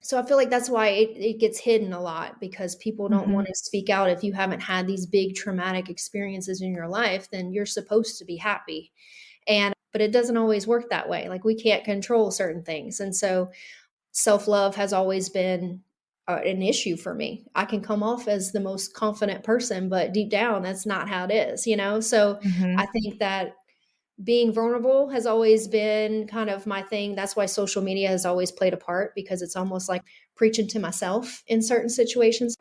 So I feel like that's why it gets hidden a lot, because people don't Mm-hmm. want to speak out. If you haven't had these big traumatic experiences in your life, then you're supposed to be happy. But it doesn't always work that way. Like, we can't control certain things. And so self-love has always been an issue for me. I can come off as the most confident person, but deep down, that's not how it is, So Mm-hmm. I think that being vulnerable has always been kind of my thing. That's why social media has always played a part, because it's almost like preaching to myself in certain situations.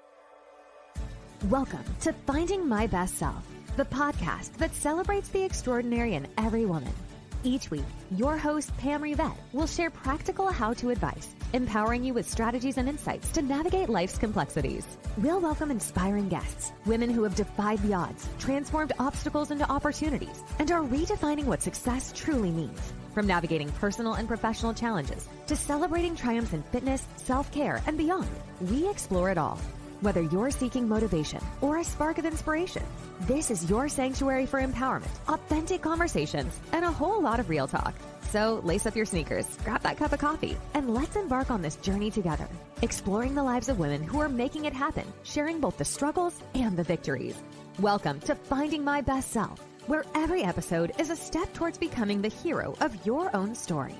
Welcome to Finding My Best Self, the podcast that celebrates the extraordinary in every woman. Each week, your host, Pam Rivett, will share practical how-to advice, empowering you with strategies and insights to navigate life's complexities. We'll welcome inspiring guests, women who have defied the odds, transformed obstacles into opportunities, and are redefining what success truly means. From navigating personal and professional challenges to celebrating triumphs in fitness, self-care, and beyond, we explore it all. Whether you're seeking motivation or a spark of inspiration, this is your sanctuary for empowerment, authentic conversations, and a whole lot of real talk. So lace up your sneakers, grab that cup of coffee, and let's embark on this journey together, exploring the lives of women who are making it happen, sharing both the struggles and the victories. Welcome to Finding My Best Self, where every episode is a step towards becoming the hero of your own story.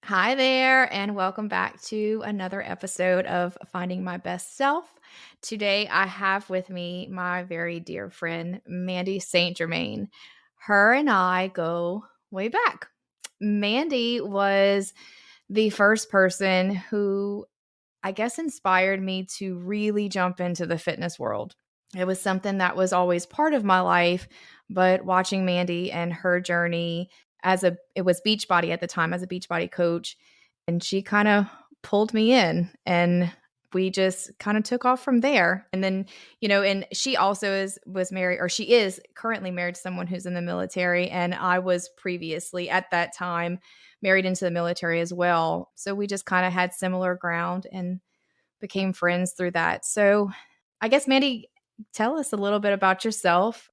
Hi there, and welcome back to another episode of Finding My Best Self. Today, I have with me my very dear friend, Mandi St. Germain. Her and I go way back. Mandy was the first person who, I guess, inspired me to really jump into the fitness world. It was something that was always part of my life, but watching Mandy and her journey it was Beachbody at the time, as a Beachbody coach, and she kind of pulled me in, and we just kind of took off from there. And then, and she also was married, or she is currently married to someone who's in the military, and I was previously at that time married into the military as well. So we just kind of had similar ground and became friends through that. So I guess, Mandy, tell us a little bit about yourself.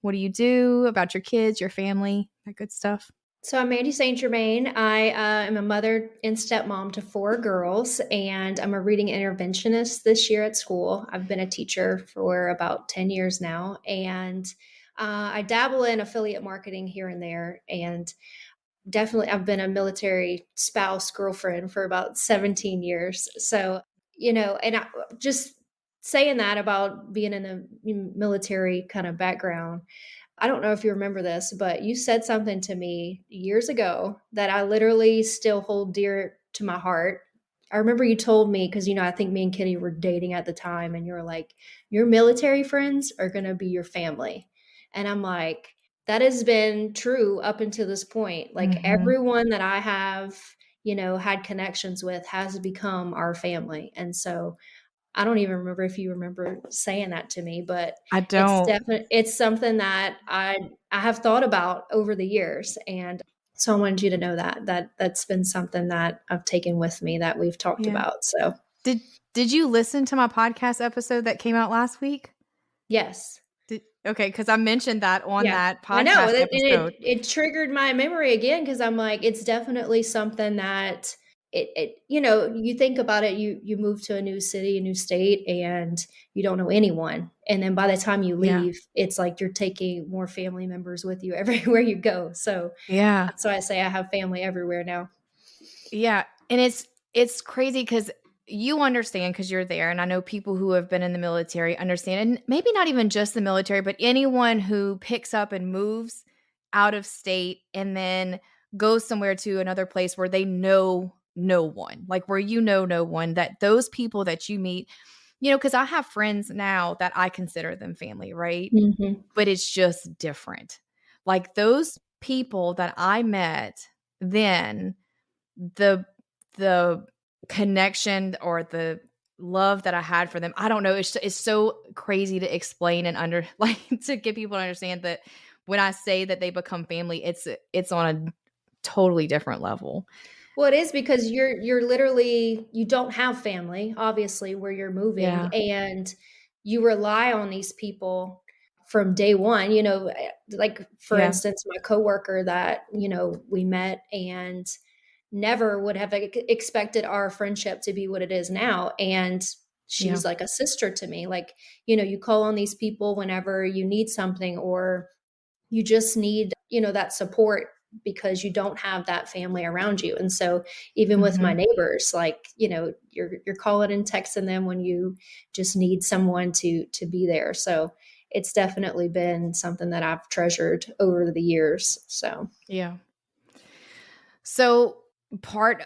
What do you do, about your kids, your family, that good stuff? So I'm Mandi St. Germain. I am a mother and stepmom to 4 girls, and I'm a reading interventionist this year at school. I've been a teacher for about 10 years now, and I dabble in affiliate marketing here and there. And definitely, I've been a military spouse girlfriend for about 17 years. So, and I, just saying that about being in a military kind of background, I don't know if you remember this, but you said something to me years ago that I literally still hold dear to my heart. I remember you told me, because, I think me and Kitty were dating at the time, and you were like, your military friends are going to be your family. And I'm like, that has been true up until this point. Like, Mm-hmm. everyone that I have, had connections with has become our family. And so I don't even remember if you remember saying that to me, but I don't. it's something that I have thought about over the years. And so I wanted you to know that's been something that I've taken with me, that we've talked Yeah. about. So Did Did you listen to my podcast episode that came out last week? yes. Okay, because I mentioned that on Yeah, that I know. podcast And episode. it triggered my memory again, because I'm like, it's definitely something that you think about it, you move to a new city, a new state, and you don't know anyone. And then by the time you Yeah. leave, it's like you're taking more family members with you everywhere you go. So Yeah. that's why I say I have family everywhere now. Yeah. And it's crazy because you understand, because you're there. And I know people who have been in the military understand, and maybe not even just the military, but anyone who picks up and moves out of state and then goes somewhere to another place where they know no one, like where no one, that those people that you meet, because I have friends now that I consider them family, right? Mhm. But it's just different. Like those people that I met then, the the connection or the love that I had for them, I don't know, it's so crazy to explain and like to get people to understand that when I say that they become family, it's on a totally different level. Well, it is, because you're literally, you don't have family, obviously, where you're moving, Yeah. and you rely on these people from day one. Like, for Yeah. instance, my coworker that, we met, and never would have expected our friendship to be what it is now. And Yeah. she's like a sister to me. Like, you know, you call on these people whenever you need something, or you just need, you know, that support because you don't have that family around you. And so even with my Mhm. neighbors, like, you know, you're calling and texting them when you just need someone to be there. So it's definitely been something that I've treasured over the years. So Yeah. So part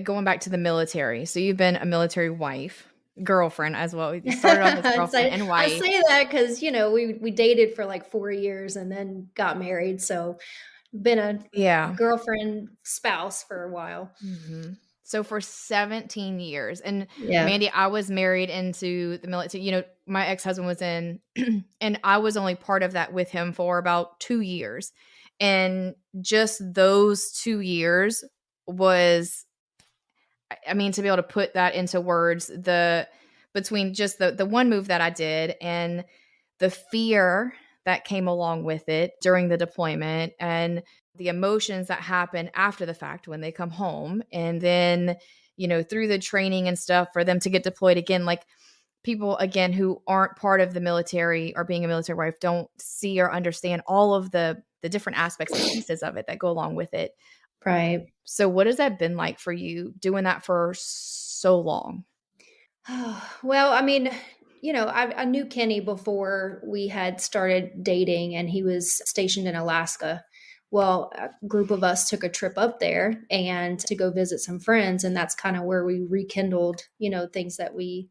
going back to the military. So you've been a military wife, girlfriend as well. You started off as girlfriend and I wife. say that because, you know, we dated for like 4 years and then got married. So been a Yeah. girlfriend spouse for a while. Mhm. So for 17 years. And Yeah. Mandy, I was married into the military. You know, my ex-husband was in, and I was only part of that with him for about 2 years. And just those 2 years was, I mean, to be able to put that into words, between just the one move that I did and the fear that came along with it during the deployment and the emotions that happen after the fact when they come home, and then, you know, through the training and stuff for them to get deployed again, like people again who aren't part of the military or being a military wife don't see or understand all of the different aspects and pieces of it that go along with it. Right. So what has that been like for you doing that for so long? Well, I mean, you know, I knew Kenny before we had started dating, and he was stationed in Alaska. Well, a group of us took a trip up there and to go visit some friends, and that's kind of where we rekindled, you know, things that we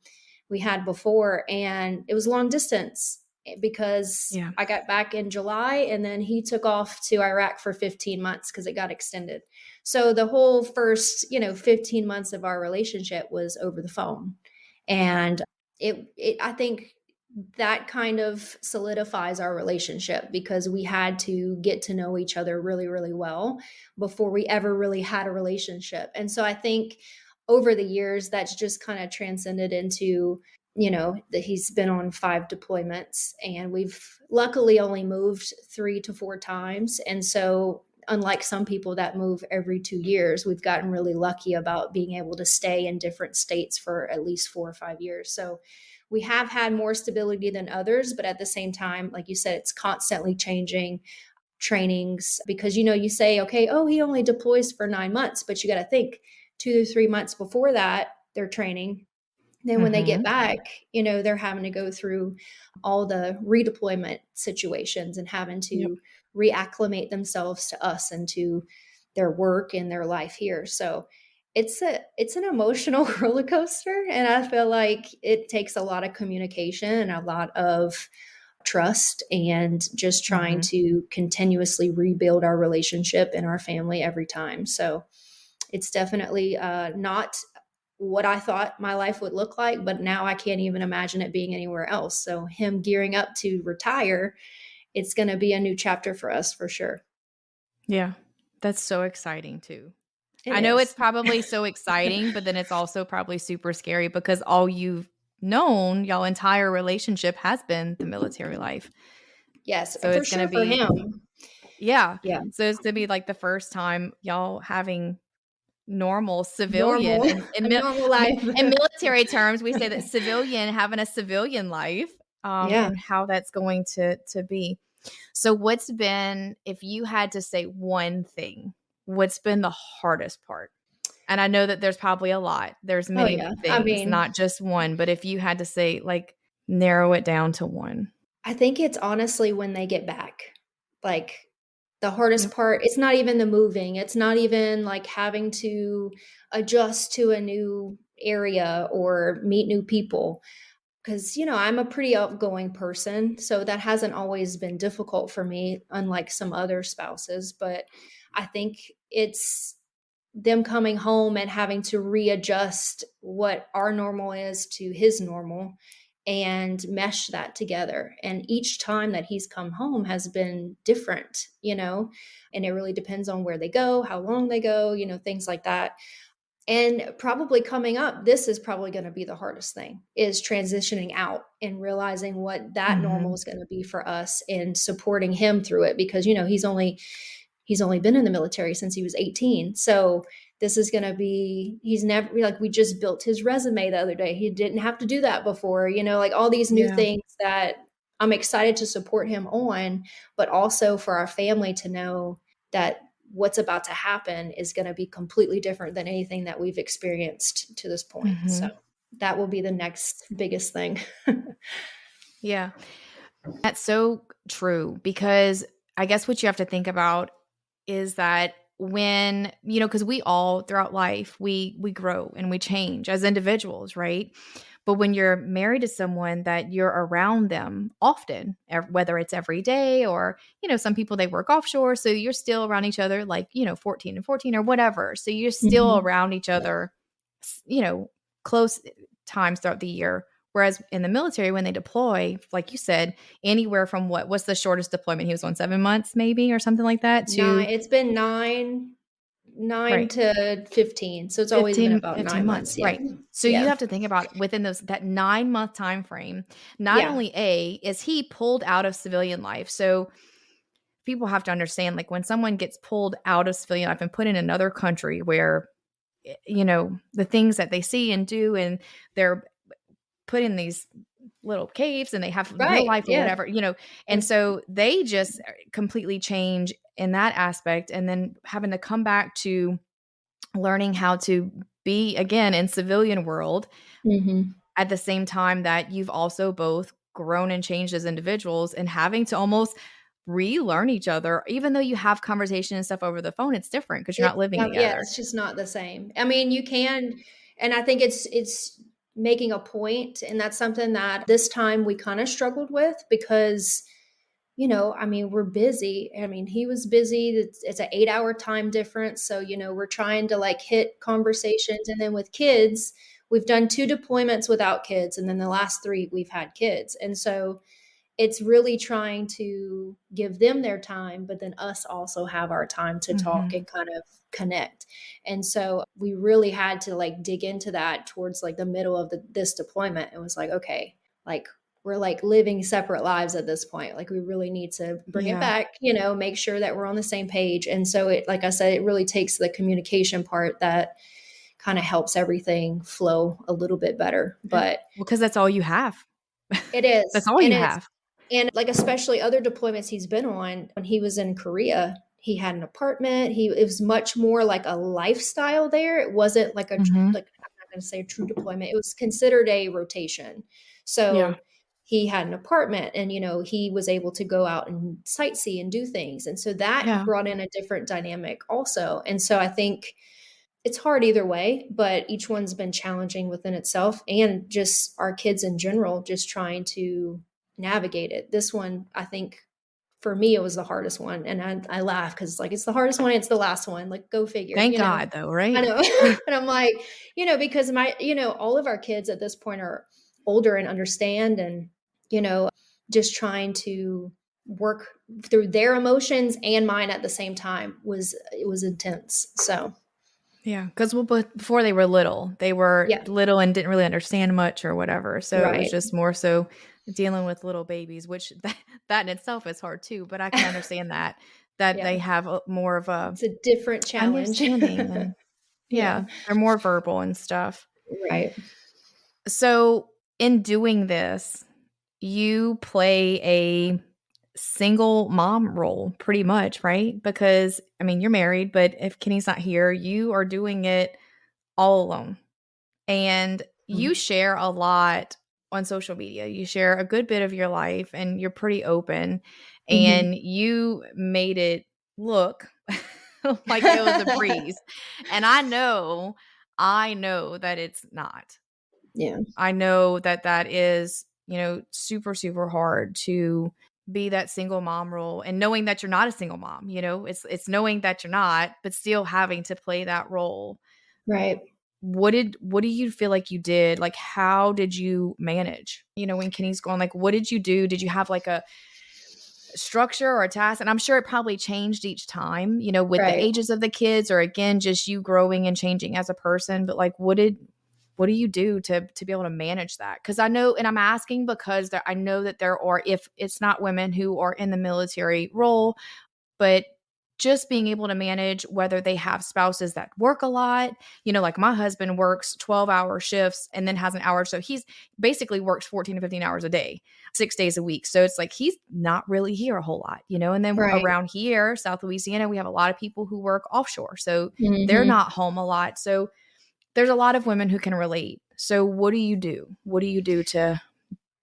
had before. And it was long distance because Yeah. I got back in July, and then he took off to Iraq for 15 months because it got extended. So the whole first, you know, 15 months of our relationship was over the phone. And I think that kind of solidifies our relationship because we had to get to know each other really, really well before we ever really had a relationship. And so I think over the years, that's just kind of transcended into, you know, that he's been on 5 deployments, and we've luckily only moved 3 to 4 times. And so unlike some people that move every 2 years, we've gotten really lucky about being able to stay in different states for at least 4 or 5 years. So we have had more stability than others, but at the same time, like you said, it's constantly changing trainings because, you know, you say, okay, oh, he only deploys for 9 months, but you got to think 2 to 3 months before that, they're training. Then when they get Mhm. back, you know, they're having to go through all the redeployment situations and having Yep. to reacclimate themselves to us and to their work and their life here. So it's an emotional roller coaster, and I feel like it takes a lot of communication and a lot of trust and just trying Mhm. to continuously rebuild our relationship and our family every time. So it's definitely not what I thought my life would look like, but now I can't even imagine it being anywhere else. So him gearing up to retire, it's going to be a new chapter for us for sure. Yeah. That's so exciting too. It I know it's is. probably so exciting, but then it's also probably super scary because all you've known, y'all entire relationship has been the military life. Yes, So for it's going to sure for be, him. yeah. Yeah. So it's to be like the first time y'all having normal civilian Normal, a normal life. in military terms, we say that civilian having a civilian life, Yeah. and how that's going to be. So what's been, if you had to say one thing, what's been the hardest part? And I know that there's probably a lot. There's Oh many yeah. I things, mean, not just one, but if you had to say, like, narrow it down to one. I think it's honestly when they get back. Like the hardest Yep. part, it's not even the moving. It's not even like having to adjust to a new area or meet new people. Because, you know, I'm a pretty outgoing person. So that hasn't always been difficult for me, unlike some other spouses. But I think it's them coming home and having to readjust what our normal is to his normal and mesh that together. And each time that he's come home has been different, you know, and it really depends on where they go, how long they go, you know, things like that. And probably coming up, this is probably going to be the hardest thing is transitioning out and realizing what that normal Mhm. is going to be for us and supporting him through it because, you know, he's only been in the military since he was 18. So this is going to be, he's never, like, we just built his resume the other day. He didn't have to do that before, like all these new Yeah. things that I'm excited to support him on, but also for our family to know that what's about to happen is going to be completely different than anything that we've experienced to this point. So Mm-hmm. that will be the next biggest thing. Yeah. That's so true, because I guess what you have to think about is that when, because we all throughout life, we grow and we change as individuals, right? But when you're married to someone that you're around them often, whether it's every day or, some people, they work offshore. So you're still around each other, like, 14 and 14 or whatever. So you're still Mhm. around each other, close times throughout the year. Whereas in the military, when they deploy, like you said, anywhere from what's the shortest deployment? He was on 7 months, maybe, or something like that, to It's been nine right. to 15. So it's always been 15, about 15 9 months. months. Yeah. Right. So you Yeah. have to think about within that 9-month time frame, not Yeah. only is he pulled out of civilian life. So people have to understand, like, when someone gets pulled out of civilian life and put in another country where, the things that they see and do, and they're put in these little caves and they have no Right. life or Yeah. whatever, and And so they just completely change in that aspect, and then having to come back to learning how to be again in civilian world mhm. at the same time that you've also both grown and changed as individuals, and having to almost relearn each other, even though you have conversation and stuff over the phone. It's different because you're not living Yeah, together. it's just not the same. I mean, you can, and I think it's making a point, and that's something that this time we kind of struggled with because, I mean, we're busy. I mean, he was busy. It's an 8-hour time difference, so we're trying to like hit conversations, and then with kids, we've done 2 deployments without kids, and then the last 3 we've had kids, and so it's really trying to give them their time, but then us also have our time to talk Hmm. and kind of connect. And so we really had to like dig into that towards like the middle of this deployment. It was like, okay, like we're like living separate lives at this point. Like we really need to bring it Yeah. back, make sure that we're on the same page. And so it, like I said, it really takes the communication part that kind of helps everything flow a little bit better. Yeah. But Well, because that's all you have. it That's is. all And you it's, have. and like especially other deployments he's been on, when he was in Korea, he had an apartment. It was much more like a lifestyle there. It wasn't like Hmm. like I'm not going to say a true deployment. It was considered a rotation. Yeah. So he had an apartment, and he was able to go out and sightsee and do things. And so that Yeah. brought in a different dynamic also. And so I think it's hard either way, but each one's been challenging within itself, and just our kids in general, just trying to navigate it. This one, I think for me, it was the hardest one. And I laugh because like, it's the hardest one. It's the last one. Like, go figure, Thank God, though, I right? know. And I'm like, because all of our kids at this point are older and understand, and, you know, just trying to work through their emotions and mine at the same time it was intense. So Yeah, because before they were yeah. little and didn't really understand much or whatever. So it was Right. just more so dealing with little babies, which that in itself is hard too. But I can understand that Yeah. they have more of a It's a different challenge. understanding, and Yeah. yeah, they're more verbal and stuff. Right. So in doing this, you play a single mom role pretty much, right? Because I mean, you're married, but if Kenny's not here, you are doing it all alone. And you Mhm. share a lot on social media. You share a good bit of your life, and you're pretty open, Mhm. and you made it look like it was a breeze. And I know that it's not. Yeah. I know that that is, super, super hard to be that single mom role, and knowing that you're not a single mom, it's knowing that you're not, but still having to play that role. Right. What do you feel like you did? Like, how did you manage, when Kenny's gone? Like, what did you do? Did you have like a structure or a task? And I'm sure it probably changed each time, with the Right. ages of the kids, or again, just you growing and changing as a person. But like, what do you do to be able to manage that? Because I know, and I'm asking because I know that there are, if it's not women who are in the military role, but just being able to manage whether they have spouses that work a lot. Like my husband works 12-hour shifts and then has an hour. So he's basically works 14 to 15 hours a day, 6 days a week. So it's like he's not really here a whole lot, and then Right. around here, South Louisiana, we have a lot of people who work offshore. So they're Mm-hmm. not home a lot. So there's a lot of women who can relate. So what do you do? What do you do to...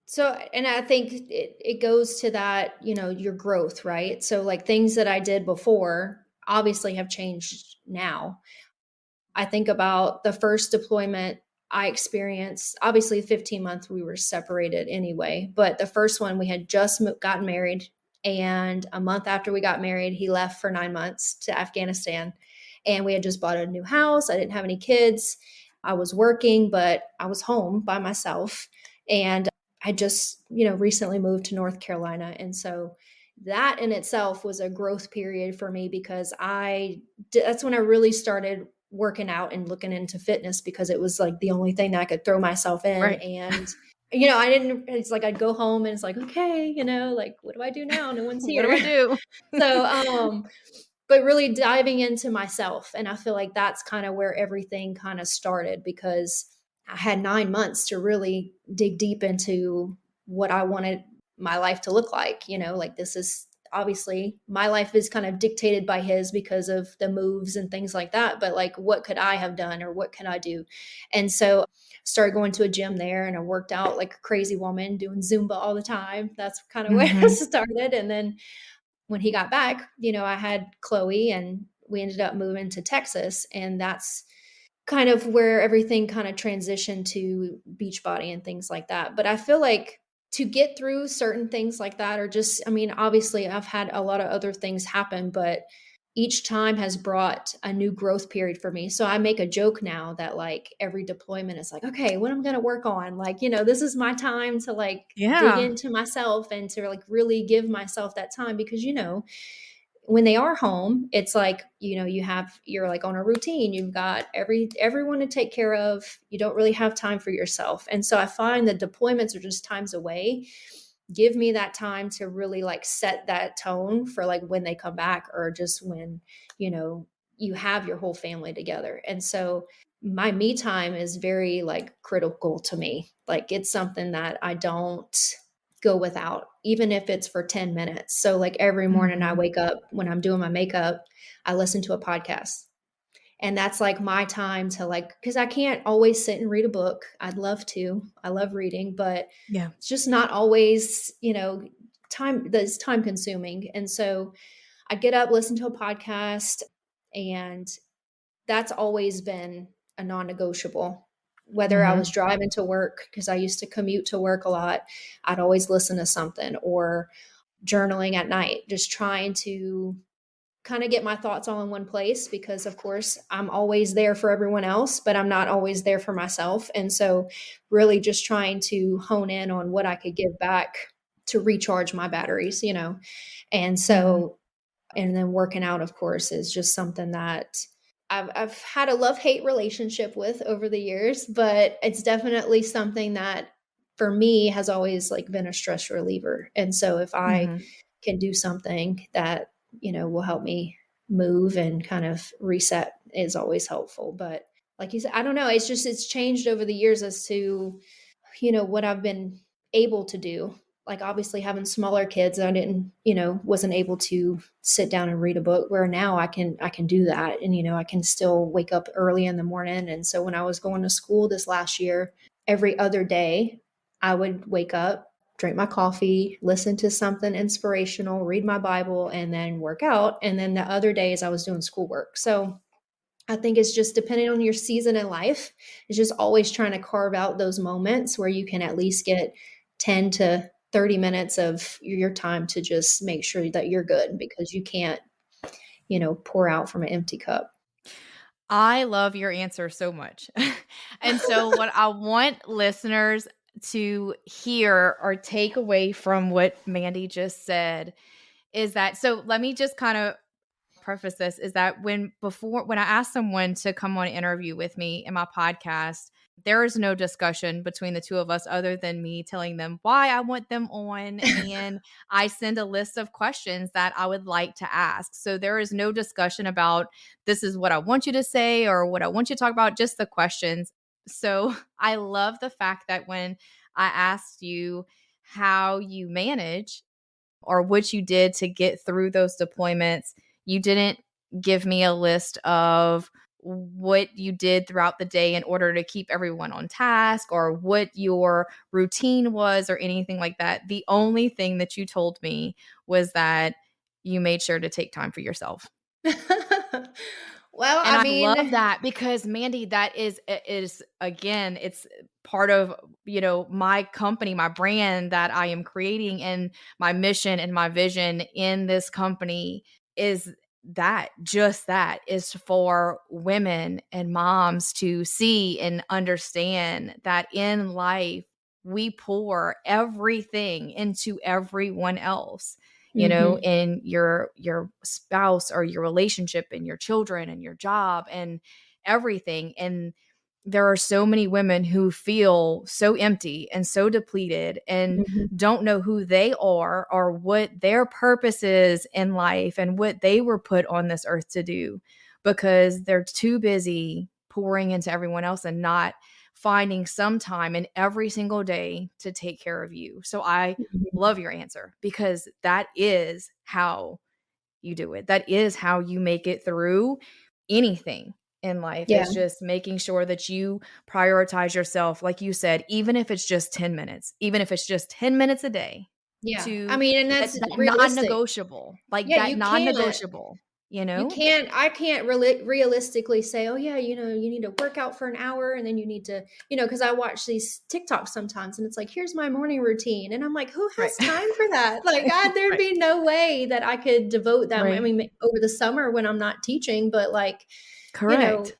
So, and I think it goes to that, your growth, right? So like things that I did before obviously have changed now. I think about the first deployment I experienced. Obviously, 15 months we were separated anyway, but the first one we had just gotten married. And a month after we got married, he left for 9 months to Afghanistan. And we had just bought a new house. I didn't have any kids. I was working, but I was home by myself. And I just, recently moved to North Carolina. And so that in itself was a growth period for me because that's when I really started working out and looking into fitness because it was like the only thing that I could throw myself in. Right. And, it's like I'd go home and it's like, okay, like, what do I do now? No one's here. What do I do? So, but really diving into myself. And I feel like that's kind of where everything kind of started because I had 9 months to really dig deep into what I wanted my life to look like. Like this is obviously my life is kind of dictated by his because of the moves and things like that. But like, what could I have done or what can I do? And so started going to a gym there and I worked out like a crazy woman doing Zumba all the time. That's kind of where I started. And then when he got back, I had Chloe and we ended up moving to Texas. And that's kind of where everything kind of transitioned to Beachbody and things like that. But I feel like to get through certain things like that, or just, obviously I've had a lot of other things happen, but each time has brought a new growth period for me. So I make a joke now that like every deployment is like, okay, what I'm going to work on, like, this is my time to like dig into myself and to like really give myself that time because, when they are home, it's like, you're like on a routine, you've got everyone to take care of. You don't really have time for yourself. And so I find that deployments are just times away. Give me that time to really like set that tone for like when they come back or just when, you have your whole family together. And so my me time is very like critical to me. Like it's something that I don't go without, even if it's for 10 minutes. So like every morning I wake up when I'm doing my makeup, I listen to a podcast. And that's like my time to like, because I can't always sit and read a book. I'd love to. I love reading, but it's just not always, time that's time consuming. And so I get up, listen to a podcast, and that's always been a non-negotiable. Whether I was driving to work, because I used to commute to work a lot, I'd always listen to something, or journaling at night, just trying to kind of get my thoughts all in one place because of course I'm always there for everyone else, but I'm not always there for myself. And so really just trying to hone in on what I could give back to recharge my batteries, And so, and then working out, of course, is just something that I've had a love-hate relationship with over the years, but it's definitely something that for me has always like been a stress reliever. And so if I can do something that, will help me move and kind of reset is always helpful. But like you said, I don't know. It's changed over the years as to, what I've been able to do. Like obviously having smaller kids, I didn't, wasn't able to sit down and read a book, where now I can do that. And, I can still wake up early in the morning. And so when I was going to school this last year, every other day I would wake up, drink my coffee, listen to something inspirational, read my Bible, and then work out. And then the other days I was doing schoolwork. So I think it's just depending on your season in life. It's just always trying to carve out those moments where you can at least get 10 to 30 minutes of your time to just make sure that you're good, because you can't, pour out from an empty cup. I love your answer so much. And so what I want listeners to hear or take away from what Mandy just said is that, so let me just kind of preface this is that when I ask someone to come on an interview with me in my podcast, there is no discussion between the two of us other than me telling them why I want them on. And I send a list of questions that I would like to ask. So there is no discussion about this is what I want you to say or what I want you to talk about, just the questions. So I love the fact that when I asked you how you manage or what you did to get through those deployments, you didn't give me a list of what you did throughout the day in order to keep everyone on task or what your routine was or anything like that. The only thing that you told me was that you made sure to take time for yourself. Well, And I I love mean, that because Mandy, that is again, it's part of, my company, my brand that I am creating, and my mission and my vision in this company is that is for women and moms to see and understand that in life we pour everything into everyone else, mhm, in your spouse or your relationship and your children and your job and everything. And there are so many women who feel so empty and so depleted and mhm, don't know who they are or what their purpose is in life and what they were put on this earth to do, because they're too busy pouring into everyone else and not finding some time in every single day to take care of you. So I mhm. love your answer because that is how you do it. That is how you make it through anything in life, Yeah, is just making sure that you prioritize yourself. Like you said, even if it's just 10 minutes, even if it's just 10 minutes a day, yeah. I to mean, and that's that realistic. non-negotiable, like Yeah, that non-negotiable, you you know? can't, I can't really realistically say, oh yeah, you need to work out for an hour and then you need to, because I watch these TikToks sometimes and it's like, here's my morning routine. And I'm like, who Right. has time for that? Like, there'd Right. be no way that I could devote that. I Right. mean, over the summer when I'm not teaching, but like, you know, Correct.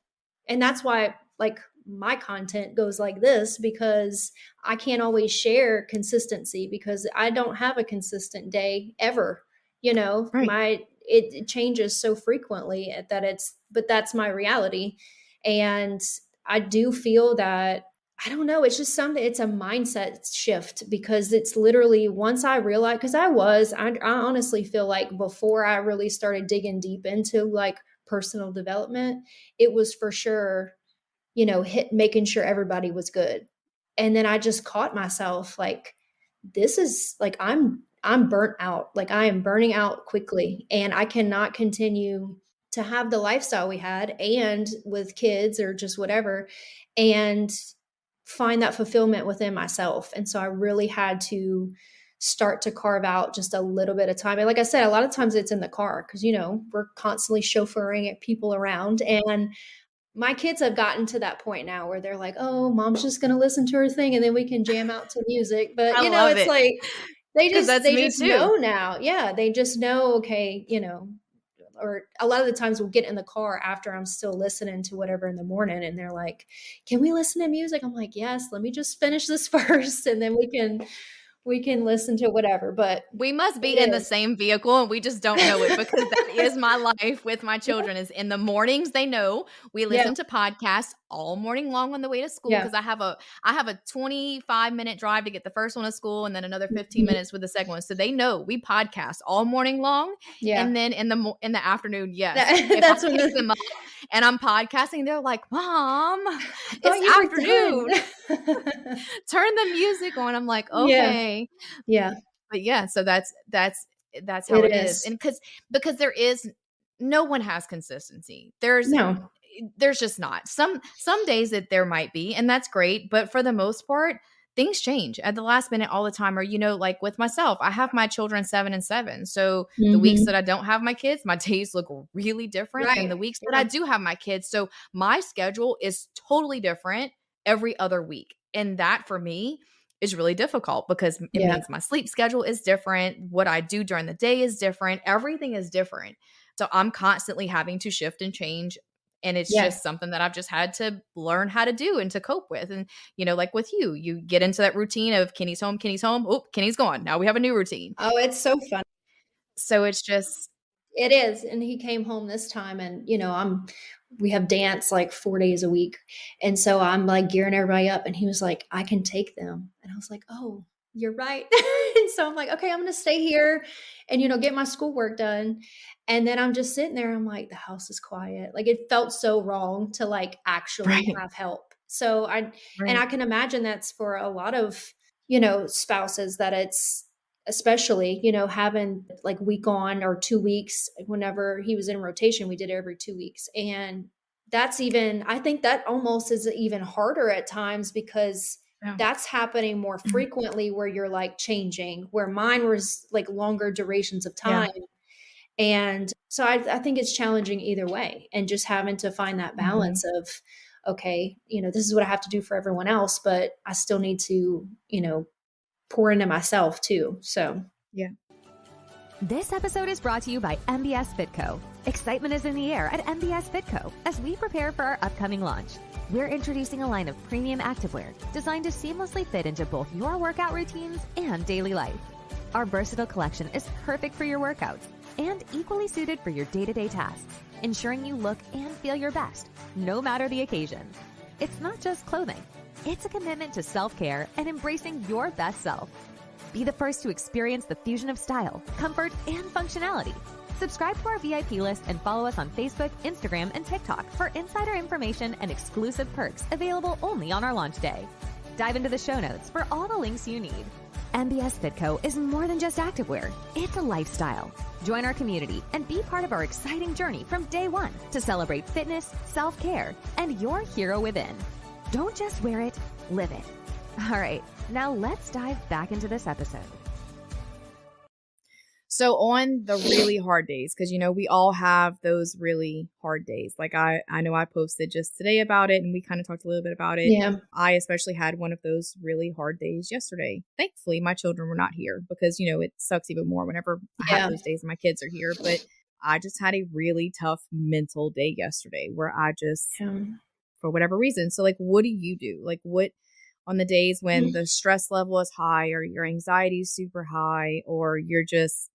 and that's why like my content goes like this, because I can't always share consistency because I don't have a consistent day ever. Right. It changes so frequently that but that's my reality. And I do feel that, I don't know, it's just something, it's a mindset shift, because it's literally once I realized, because I honestly feel like before I really started digging deep into like personal development, it was for sure, making sure everybody was good. And then I just caught myself like, this is like, I'm burnt out. Like I am burning out quickly and I cannot continue to have the lifestyle we had and with kids or just whatever and find that fulfillment within myself. And so I really had to start to carve out just a little bit of time. And like I said, a lot of times it's in the car because, we're constantly chauffeuring at people around. And my kids have gotten to that point now where they're like, "Oh, mom's just going to listen to her thing and then we can jam out to music." But, I love it's it like they because just that's they me just too. know now. Yeah, they just know, okay, or a lot of the times we'll get in the car after I'm still listening to whatever in the morning and they're like, "Can we listen to music?" I'm like, "Yes, let me just finish this first and then we can listen to whatever." But We must be in it the is. same vehicle and we just don't know it, because that is my life with my children. Is in the mornings they know we Yeah. listen to podcasts all morning long on the way to school, Yeah. because I have a 25-minute drive to get the first one to school and then another 15 Mhm. minutes with the second one. So they know we podcast all morning long. Yeah. And then in the afternoon, yes, That, if I that's when pick them up and I'm podcasting, they're like, "Mom, I thought it's you were afternoon. done. Turn the music on." I'm like, Yeah. "Okay." Yeah. But yeah, so that's how It it is. is. And because there is no one has consistency. There's just not. Some days that there might be, and that's great, but for the most part, things change at the last minute all the time. Or, like with myself, I have my children 7 and 7. So the weeks that Mhm. I don't have my kids, my days look really different than Right. the weeks that I Yeah. do have my kids. So my schedule is totally different every other week. And that for me is really difficult because it Yeah. means my sleep schedule is different. What I do during the day is different. Everything is different. So I'm constantly having to shift and change. And it's Yeah. just something that I've just had to learn how to do and to cope with. And, like with you get into that routine of Kenny's home, Kenny's home. Oh, Kenny's gone. Now we have a new routine. Oh, it's so fun. So it's just, It is. And he came home this time and, we have dance like 4 days a week. And so I'm like gearing everybody up and he was like, I can take them. And I was like, oh, you're right. And so I'm like, okay, I'm going to stay here and, get my schoolwork done. And then I'm just sitting there. I'm like, the house is quiet. Like it felt so wrong to like actually Right. have help. So and Right. I can imagine that's for a lot of, spouses that it's, especially, having like week on or 2 weeks. Whenever he was in rotation, we did every 2 weeks. And I think that almost is even harder at times because Yeah. that's happening more frequently where you're like changing, where mine was like longer durations of Yeah. time. And so I think it's challenging either way, and just having to find that Mhm. balance of, okay, this is what I have to do for everyone else, but I still need to, pour into myself too. So Yeah. This episode is brought to you by MBS Fitco. Excitement is in the air at MBS Fitco as we prepare for our upcoming launch. We're introducing a line of premium activewear designed to seamlessly fit into both your workout routines and daily life. Our versatile collection is perfect for your workouts and equally suited for your day-to-day tasks, ensuring you look and feel your best, no matter the occasion. It's not just clothing. It's a commitment to self-care and embracing your best self. Be the first to experience the fusion of style, comfort, and functionality. Subscribe to our VIP list and follow us on Facebook, Instagram, and TikTok for insider information and exclusive perks available only on our launch day. Dive into the show notes for all the links you need. MBS Fitco is more than just activewear. It's a lifestyle. Join our community and be part of our exciting journey from day one to celebrate fitness, self-care, and your hero within. Don't just wear it, live it. All right, now let's dive back into this episode. So on the really hard days, because, we all have those really hard days. Like I know I posted just today about it and we kind of talked a little bit about it. yeah. I especially had one of those really hard days yesterday. Thankfully, my children were not here because, it sucks even more whenever I have Yeah. those days and my kids are here. But I just had a really tough mental day yesterday where I just, for whatever reason. So like, what do you do? Like what on the days when the stress level is high or your anxiety is super high or you're just,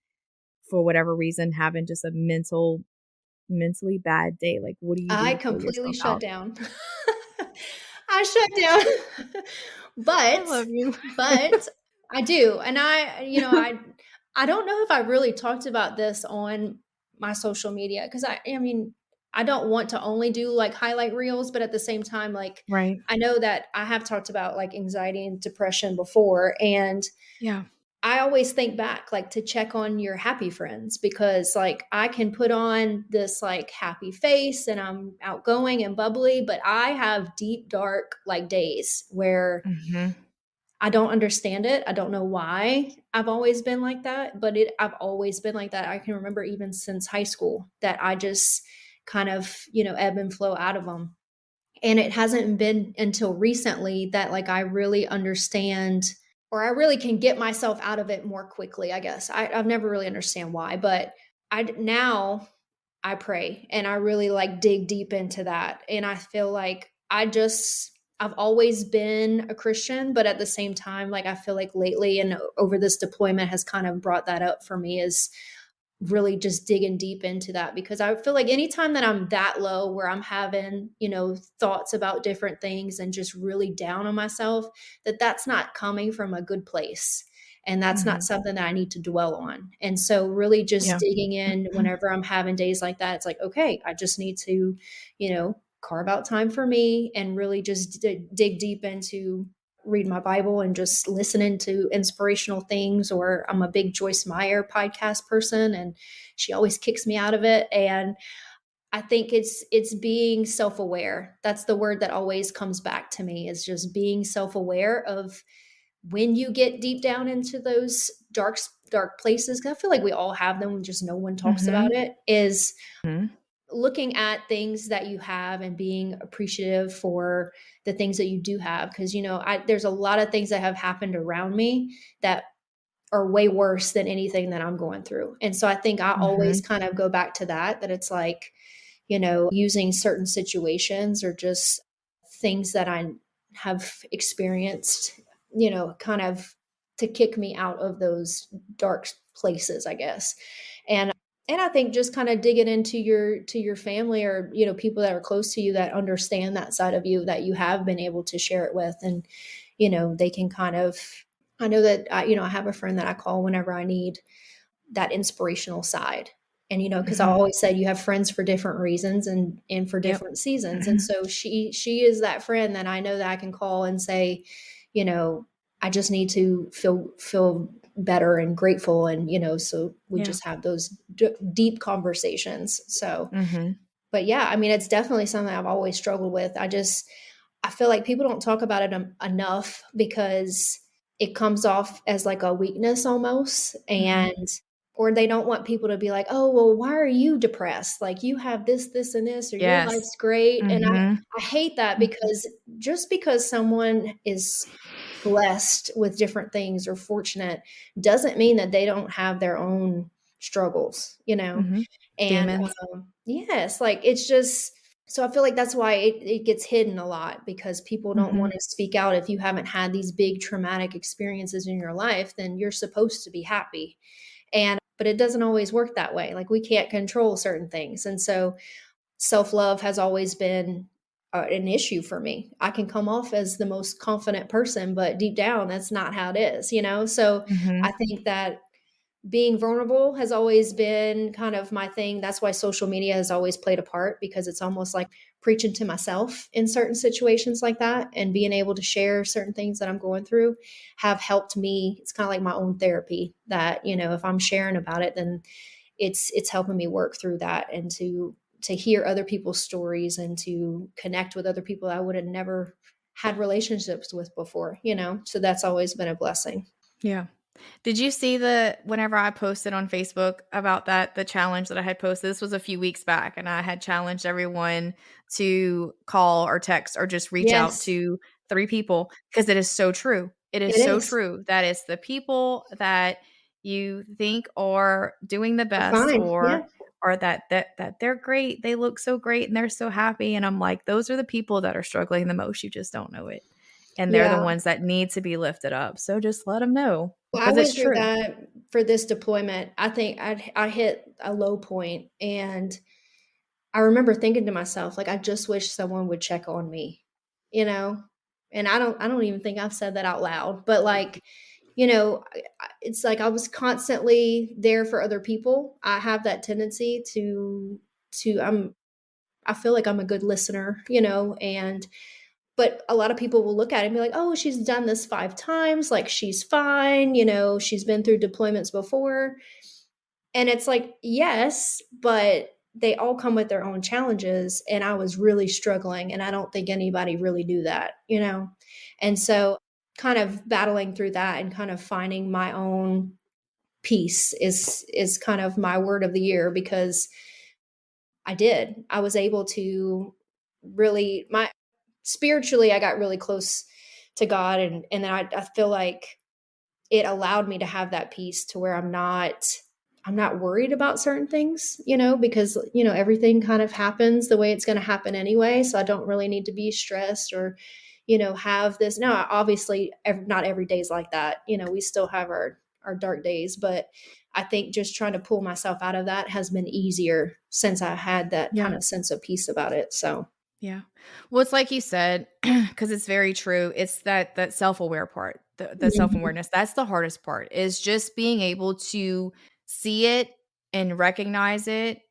for whatever reason, having just a mentally bad day? Like, what do you do I to pull completely yourself shut out? down. I shut down. I but love you. but I do. And I don't know if I really talked about this on my social media because I mean, I don't want to only do like highlight reels, but at the same time, like Right. I know that I have talked about like anxiety and depression before. And Yeah. I always think back like to check on your happy friends because like I can put on this like happy face and I'm outgoing and bubbly, but I have deep dark like days where Mm-hmm. I don't understand it. I don't know why I've always been like that, but I've always been like that. I can remember even since high school that I just kind of, ebb and flow out of them. And it hasn't been until recently that like I really understand or I really can get myself out of it more quickly, I guess. I've never really understand why, but now I pray and I really like dig deep into that. And I feel like I've always been a Christian, but at the same time, like I feel like lately and over this deployment has kind of brought that up for me is really just digging deep into that because I feel like anytime that I'm that low where I'm having, thoughts about different things and just really down on myself, that's not coming from a good place. And that's Mm-hmm. not something that I need to dwell on. And so really just Yeah. digging in whenever I'm having days like that, it's like, okay, I just need to, carve out time for me and really just dig deep into read my Bible and just listening to inspirational things. Or I'm a big Joyce Meyer podcast person and she always kicks me out of it. And I think it's being self-aware. That's the word that always comes back to me is just being self-aware of when you get deep down into those dark places. 'Cause I feel like we all have them, just no one talks about Mm-hmm. it, is Mm-hmm. looking at things that you have and being appreciative for the things that you do have. Because, there's a lot of things that have happened around me that are way worse than anything that I'm going through. And so I think I always Mm-hmm. kind of go back to that it's like, using certain situations or just things that I have experienced, kind of to kick me out of those dark places, I guess. And And I think just kind of digging into your family, or, people that are close to you that understand that side of you that you have been able to share it with. And, they can kind of, I know that I have a friend that I call whenever I need that inspirational side. And, because I always said you have friends for different reasons and for Yep. different seasons. And so she is that friend that I know that I can call and say, I just need to feel better and grateful. And, so we Yeah. just have those deep conversations. So, Mm-hmm. but yeah, I mean, it's definitely something I've always struggled with. I feel like people don't talk about it enough because it comes off as like a weakness almost. And, or they don't want people to be like, oh, well, why are you depressed? Like, you have this, and this, or your Yes. life's great. And Mm-hmm. I hate that, because just because someone is blessed with different things or fortunate doesn't mean that they don't have their own struggles, Mm-hmm. and Demons. yes, like, it's just, so I feel like that's why it gets hidden a lot, because people don't Mm-hmm. want to speak out. If you haven't had these big traumatic experiences in your life, then you're supposed to be happy. But it doesn't always work that way. Like, we can't control certain things. And so self-love has always been an issue for me. I can come off as the most confident person, but deep down, that's not how it is. So Mm-hmm. I think that being vulnerable has always been kind of my thing. That's why social media has always played a part, because it's almost like preaching to myself in certain situations like that, and being able to share certain things that I'm going through have helped me. It's kind of like my own therapy that, if I'm sharing about it, then it's helping me work through that, and to hear other people's stories and to connect with other people I would have never had relationships with before. So that's always been a blessing. Yeah. Did you see whenever I posted on Facebook about the challenge that I had posted? This was a few weeks back, and I had challenged everyone to call or text or just reach out Yes, to 3 people, because it is so true. It is it so is. true that it's the people that you think are doing the Are best, fine. Yeah. or that they're great, they look so great and they're so happy, and I'm like, those are the people that are struggling the most, you just don't know it. And they're the Yeah. ones that need to be lifted up. So just let them know, Well, I because it's went through true. that for this deployment. I think I hit a low point, and I remember thinking to myself, like, I just wish someone would check on me, you know? And I don't even think I've said that out loud, but like, it's like I was constantly there for other people. I have that tendency to I feel like I'm a good listener, and but a lot of people will look at it and be like, "Oh, she's done this 5 times, like, she's fine, she's been through deployments before." And it's like, "Yes, but they all come with their own challenges, and I was really struggling, and I don't think anybody really knew that?" And so, kind of battling through that and kind of finding my own peace is kind of my word of the year, because I did. I was able to really my spiritually, I got really close to God, and then I feel like it allowed me to have that peace to where I'm not worried about certain things, because everything kind of happens the way it's going to happen anyway, so I don't really need to be stressed or have this. Now, obviously, not every day is like that. We still have our dark days, but I think just trying to pull myself out of that has been easier since I had that kind Yeah. of sense of peace about it. So, Yeah. Well, it's like you said, because it's very true. It's that self-aware part, the mhm. self-awareness. That's the hardest part, is just being able to see it and recognize it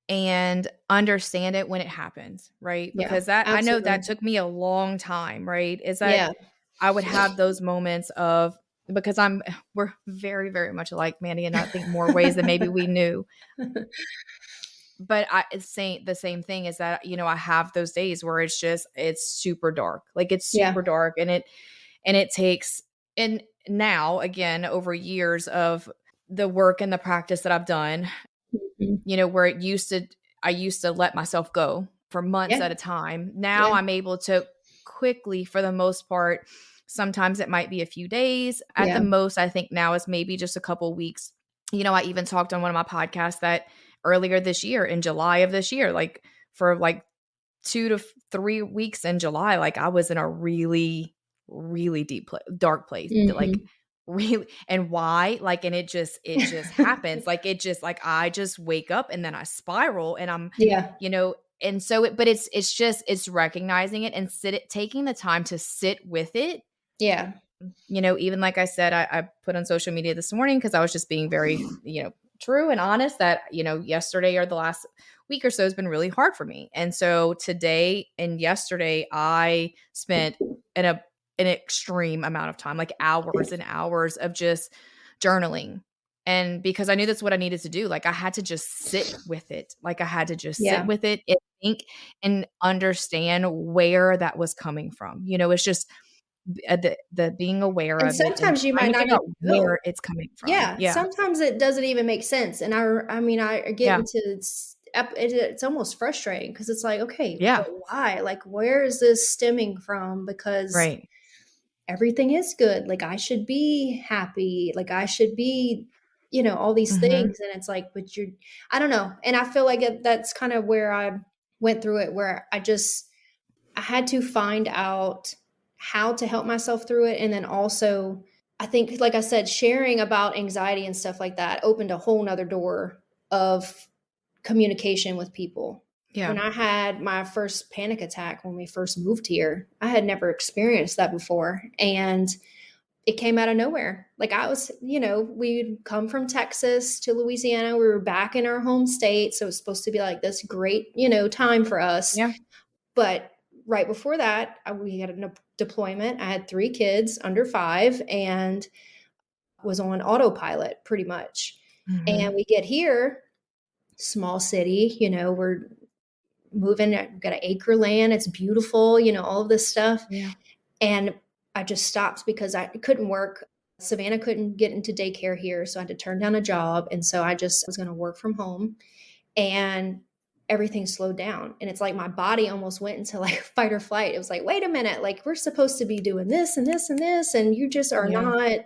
and understand it when it happens, right? Yeah, Because I know that absolutely. took me a long time, right? Is that Yeah. I would have those moments of, because we're very, very much alike, Mandy, and I think more ways than maybe we knew. But it's saying the same thing is that, I have those days where it's super dark. Like, it's Yeah. super dark, and it takes, and now again, over years of the work and the practice that I've done, Mhm. where I used to let myself go for months Yeah. at a time. Now Yeah. I'm able to quickly, for the most part, sometimes it might be a few days. At the Yeah. most, I think now is maybe just a couple weeks. I even talked on one of my podcasts that earlier this year, in July of this year, like for like 2 to 3 weeks in July, like I was in a really, really dark place. Like, Mhm. really, and why? Like, and it just happens. Like, it just, like, I just wake up and then I spiral and I'm, Yeah. and so but it's just, it's recognizing it and taking the time to sit with it. Yeah. Even like I said, I put on social media this morning because I was just being very, true and honest that, yesterday or the last week or so has been really hard for me. And so today and yesterday, I spent an extreme amount of time, like hours and hours of just journaling. And because I knew that's what I needed to do, like I had to just sit with it. Like I had to just sit Yeah. with it and think and understand where that was coming from. It's just the being aware And of it and sometimes you trying might to not figure even out know. where it's coming from. Yeah, Yeah. sometimes it doesn't even make sense, and I mean, I get Yeah. into it's almost frustrating because it's like, okay, Yeah. but why? Like, where is this stemming from? Because Right. everything is good. Like, I should be happy. Like, I should be, all these Mhm. things, and it's like, but I don't know, and I feel like that's kind of where I went through it, where I had to find out how to help myself through it, and then also I think, like I said, sharing about anxiety and stuff like that opened a whole nother door of communication with people. Yeah. When I had my first panic attack when we first moved here, I had never experienced that before. And it came out of nowhere. Like I was, we'd come from Texas to Louisiana. We were back in our home state. So it was supposed to be like this great, time for us. Yeah. But right before that, we had a deployment. I had 3 kids under 5 and was on autopilot pretty much. And Mhm. we get here, small city, we're moving, we've got an acre land, it's beautiful, all of this stuff. Yeah. And I just stopped because I couldn't work. Savannah couldn't get into daycare here, so I had to turn down a job. And so I just was going to work from home. And everything slowed down. And it's like my body almost went into like fight or flight. It was like, wait a minute, like we're supposed to be doing this and this and this, and you just are Yeah. not,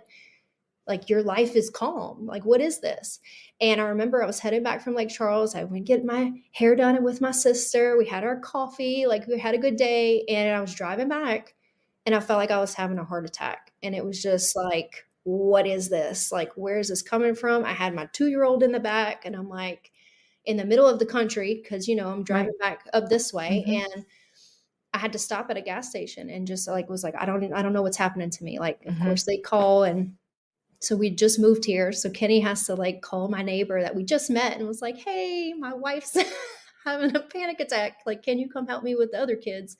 like your life is calm. Like, what is this? And I remember I was headed back from Lake Charles. I went get my hair done with my sister. We had our coffee, like we had a good day. And I was driving back and I felt like I was having a heart attack. And it was just like, what is this? Like, where is this coming from? I had my 2-year-old in the back and I'm like in the middle of the country because, I'm Right. driving back up this way. Mhm. And I had to stop at a gas station and just like was like, I don't know what's happening to me. Like, of Mhm. course they call, and so we just moved here. So Kenny has to like call my neighbor that we just met and was like, hey, my wife's having a panic attack. Like, can you come help me with the other kids?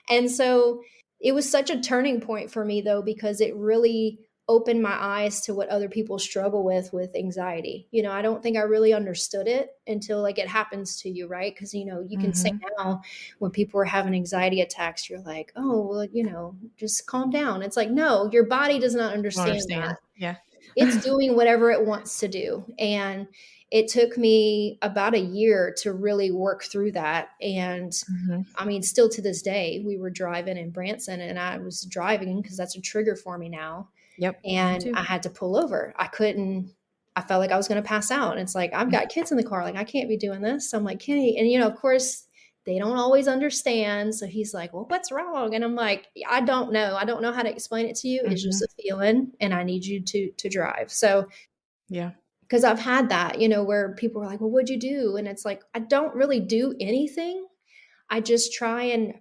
And so it was such a turning point for me though, because it really opened my eyes to what other people struggle with anxiety. I don't think I really understood it until like it happens to you, right? Because you can say Mhm. now when people are having anxiety attacks, you're like, oh, well, just calm down. It's like, no, your body does not Don't understand that. understand. Yeah. It's doing whatever it wants to do. And it took me about a year to really work through that. And Mhm. I mean, still to this day, we were driving in Branson and I was driving because that's a trigger for me now. Yep. Me And too. I had to pull over. I felt like I was going to pass out. And it's like, I've got kids in the car. Like, I can't be doing this. So I'm like, Kenny, and of course, they don't always understand. So he's like, well, what's wrong? And I'm like, I don't know. I don't know how to explain it to you. It's just Mhm. a feeling and I need you to drive. So, Yeah. because I've had that, where people are like, well, what'd you do? And it's like, I don't really do anything. I just try and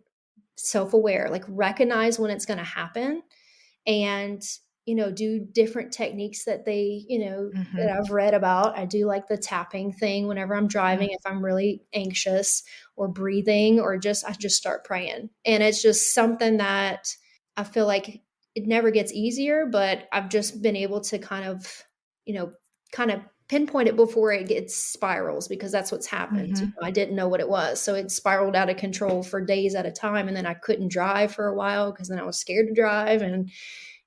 self-aware, like recognize when it's going to happen and do different techniques that that Mhm. I've read about. I do like the tapping thing whenever I'm Yeah. driving if I'm really anxious, or breathing, or I just start praying. And it's just something that I feel like it never gets easier, but I've just been able to you know kind of pinpoint it before it gets spirals, because that's what's happened. Mhm. I didn't know what it was, so it spiraled out of control for days at a time, and then I couldn't drive for a while because then I was scared to drive. And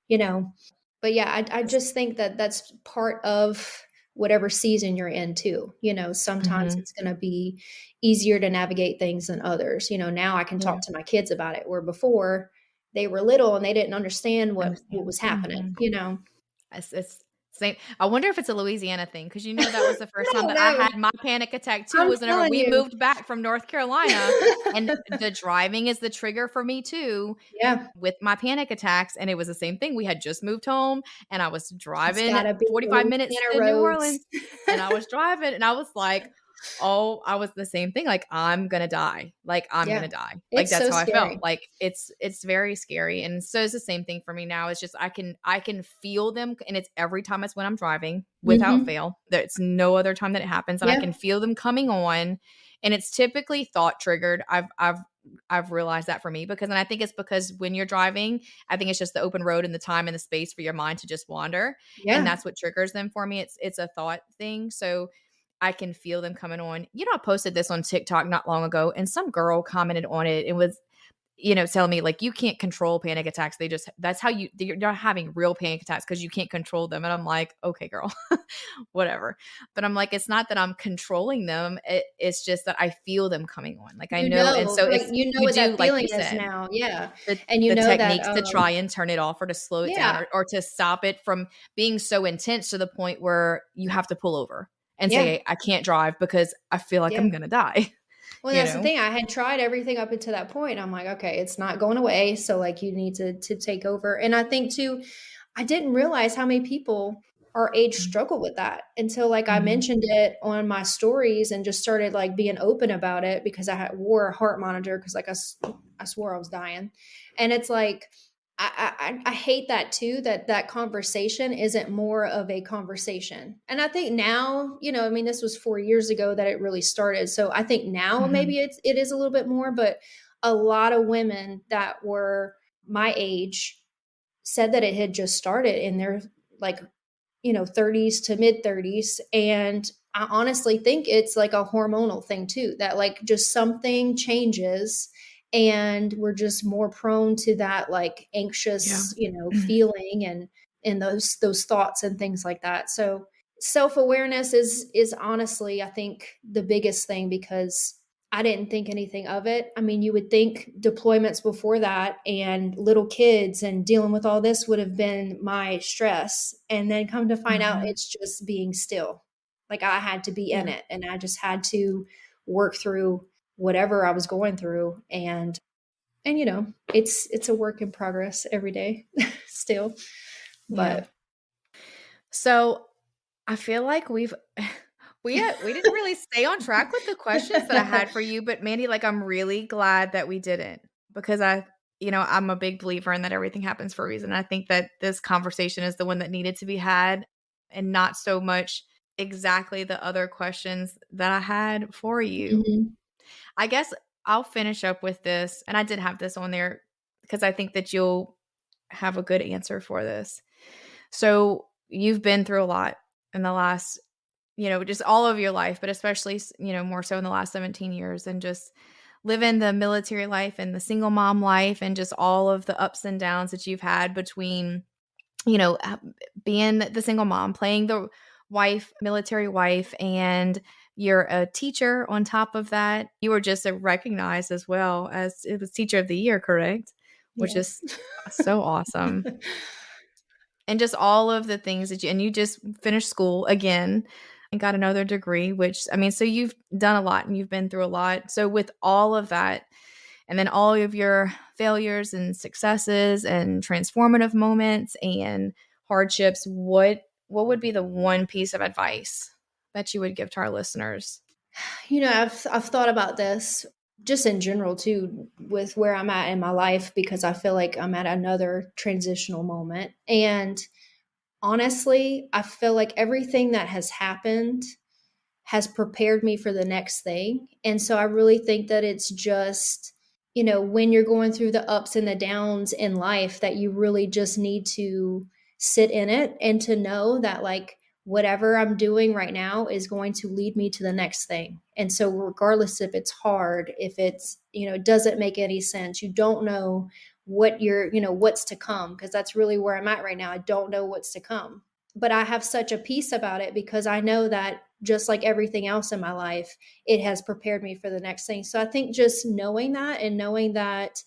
you know but yeah, I just think that that's part of whatever season you're in too. Sometimes Mhm. it's going to be easier to navigate things than others. Now I can Yeah. talk to my kids about it, where before they were little and they didn't understand what Understand. was happening Mhm. you know It's Same. I wonder if it's a Louisiana thing, because that was the first time No, that I no, had my panic attack too, I'm was whenever telling we you. moved back from North Carolina, and the driving is the trigger for me too Yeah, with my panic attacks, and it was the same thing. We had just moved home, and I was it's driving gotta be 45 minutes Louisiana to New roads. Orleans, and I was driving, and I was like, "Oh," I was the same thing, like, "I'm gonna die. Like, I'm Yeah, gonna die." Like, it's that's so how I felt. scary. Like, it's very scary, and so it's the same thing for me now. It's just I can feel them, and it's every time it's when I'm driving without Mhm. fail. There's no other time that it happens, and I Yeah, can feel them coming on, and it's typically thought triggered. I've realized that for me, because, and I think it's because when you're driving, I think it's just the open road and the time and the space for your mind to just wander. And yeah. that's what triggers them for me. It's a thought thing. So I can feel them coming on. I posted this on TikTok not long ago, and some girl commented on it. It was, telling me, like, you can't control panic attacks. That's how you're not having real panic attacks, because you can't control them. And I'm like, okay, girl, whatever. But I'm like, it's not that I'm controlling them. It's just that I feel them coming on. Like, I You know. And know, so like, it's, you know you what do, that like feeling you is said, now, yeah, the, and you the know that, techniques to try and turn it off, or to slow it down, yeah, or to stop it from being so intense to the point where you have to pull over and say, yeah, hey, I can't drive because I feel like yeah. I'm going to die, Well, you that's the know? thing. I had tried everything up until that point. I'm like, okay, it's not going away. So like you need to take over. And I think too, I didn't realize how many people our age struggle with that until like I Mhm. mentioned it on my stories and just started like being open about it because wore a heart monitor because like I swore I was dying. And it's like I hate that too, that conversation isn't more of a conversation. And I think now, I mean, this was 4 years ago that it really started. So I think now Mhm. maybe it is a little bit more, but a lot of women that were my age said that it had just started in their like 30s to mid 30s, and I honestly think it's like a hormonal thing too, that like just something changes and we're just more prone to that like Yeah. anxious feeling and those thoughts and things like that. So self-awareness is honestly I think the biggest thing because I didn't think anything of it. I mean, you would think deployments before that and little kids and dealing with all this would have been my stress. And then come to find out Mhm. it's just being still. Like I had to be in Yeah. it and I just had to work through whatever I was going through. And it's a work in progress every day still. Yeah. But So I feel like we didn't really stay on track with the questions that I had for you, but Mandy, like, I'm really glad that we didn't, because I'm a big believer in that everything happens for a reason. I think that this conversation is the one that needed to be had, and not so much exactly the other questions that I had for you. Mhm. I guess I'll finish up with this, and I did have this on there because I think that you'll have a good answer for this. So you've been through a lot in the last, just all of your life, but especially, more so in the last 17 years, and just living the military life and the single mom life, and just all of the ups and downs that you've had between, you know, uh, being the single mom, playing the military wife, and you're a teacher on top of that. You were just recognized as well as, it was Teacher of the Year, correct? Which Yes. is so awesome. And just all of the things and you just finished school again and got another degree, which, I mean, so you've done a lot and you've been through a lot. So with all of that, and then all of your failures and successes and transformative moments and hardships, what would be the one piece of advice that you would give to our listeners? I've thought about this just in general too, with where I'm at in my life, because I feel like I'm at another transitional moment. And honestly, I feel like everything that has happened has prepared me for the next thing. And so I really think that it's just, when you're going through the ups and the downs in life, that you really just need to sit in it and to know that, like, whatever I'm doing right now is going to lead me to the next thing. And so, regardless if it's hard, if it's, it doesn't make any sense, you don't know what's to come, because that's really where I'm at right now. I don't know what's to come, but I have such a peace about it because I know that just like everything else in my life, it has prepared me for the next thing. So I think just knowing that and knowing that,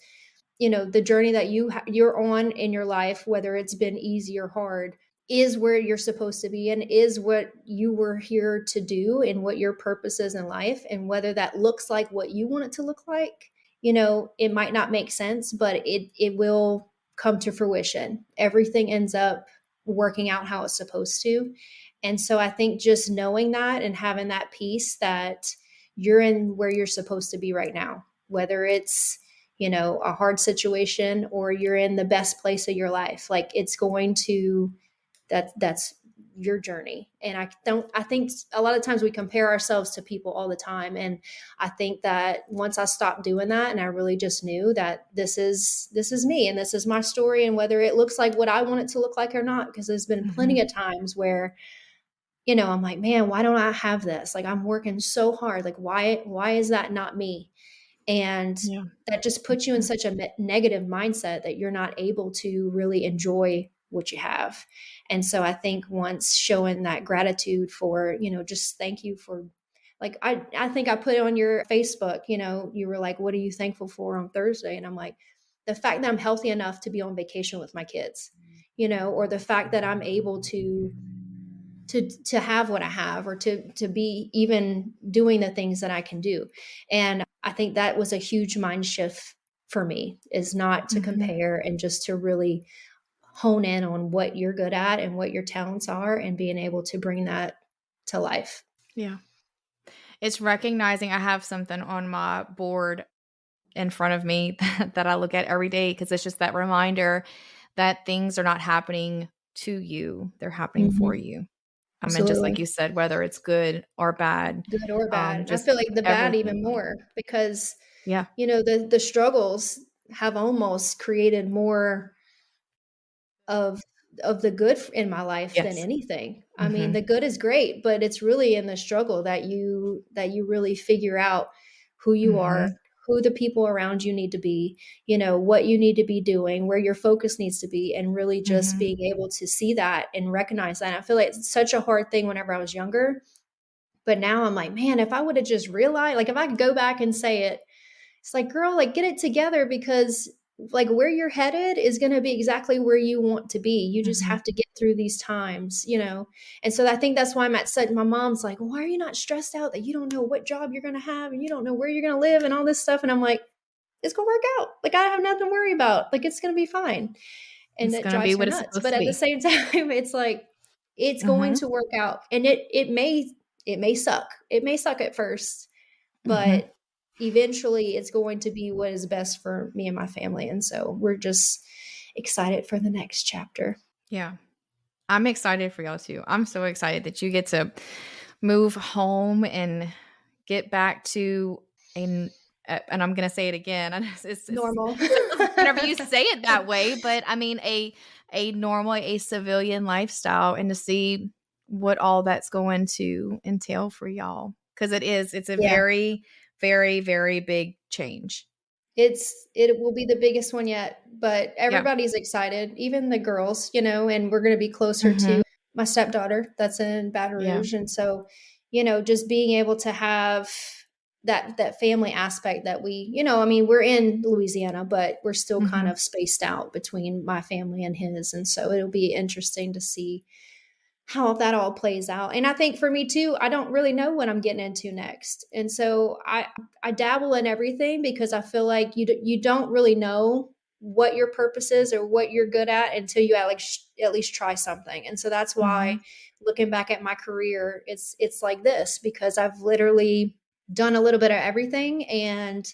the journey that you're on in your life, whether it's been easy or hard, is where you're supposed to be and is what you were here to do and what your purpose is in life. And whether that looks like what you want it to look like, it might not make sense, but it will come to fruition. Everything ends up working out how it's supposed to. And so I think just knowing that and having that peace that you're in where you're supposed to be right now, whether it's, a hard situation or you're in the best place of your life, like it's going to, that's your journey. And I think a lot of times we compare ourselves to people all the time. And I think that once I stopped doing that and I really just knew that this is me and this is my story, and whether it looks like what I want it to look like or not, because there's been plenty of times where, I'm like, man, why don't I have this? Like, I'm working so hard. Like, why is that not me? And Yeah. that just puts you in such a negative mindset that you're not able to really enjoy what you have. And so I think once showing that gratitude for, just thank you for, like, I think I put on your Facebook, you were like, what are you thankful for on Thursday? And I'm like, the fact that I'm healthy enough to be on vacation with my kids, or the fact that I'm able to have what I have, or to be even doing the things that I can do. And I think that was a huge mind shift for me, is not to compare and just to really hone in on what you're good at and what your talents are, and being able to bring that to life. Yeah. It's recognizing. I have something on my board in front of me that I look at every day, because it's just that reminder that things are not happening to you. They're happening for you. And just like Absolutely. you said, whether it's good or bad, Good or bad. And I just feel like the bad everything. even more, because, Yeah. the struggles have almost created more of the good in my life than Yes. anything. I mean, Mhm. the good is great, but it's really in the struggle that you really figure out who you are, Mhm. who the people around you need to be, what you need to be doing, where your focus needs to be, and really just Mhm. being able to see that and recognize that. And I feel like it's such a hard thing whenever I was younger, but now I'm like, man, if I would have just realized, like if I could go back and say it, it's like, girl, like get it together, because like where you're headed is going to be exactly where you want to be. You just Mhm. have to get through these times. And so I think that's why I'm at such, my mom's like, why are you not stressed out that you don't know what job you're going to have and you don't know where you're going to live and all this stuff? And I'm like, it's going to work out. Like I have nothing to worry about. Like it's going to be fine. And It's it gonna be drives her what it's nuts. supposed But to at the be. same time, it's like, it's going Mhm. to work out. And it may suck. It may suck at first, Mhm. but eventually it's going to be what is best for me and my family. And so we're just excited for the next chapter. Yeah. I'm excited for y'all too. I'm so excited that you get to move home and get back to an and I'm gonna say it again. And it's Normal. sounds whenever you say it that way, but I mean a normal, a civilian lifestyle, and to see what all that's going to entail for y'all. Because it's a Yeah. very, very, very big change. It will be the biggest one yet, but Yeah. everybody's excited, even the girls, and we're going to be closer Hmm. to my stepdaughter that's in Baton Yeah. Rouge. And so, just being able to have that family aspect that I mean, we're in Louisiana, but we're still kind Hmm. of spaced out between my family and his. And so it'll be interesting to see how that all plays out. And I think for me too, I don't really know what I'm getting into next. And so I dabble in everything, because I feel like you don't really know what your purpose is or what you're good at until you at least try something. And so that's why, Hmm. looking back at my career, it's like this, because I've literally done a little bit of everything. And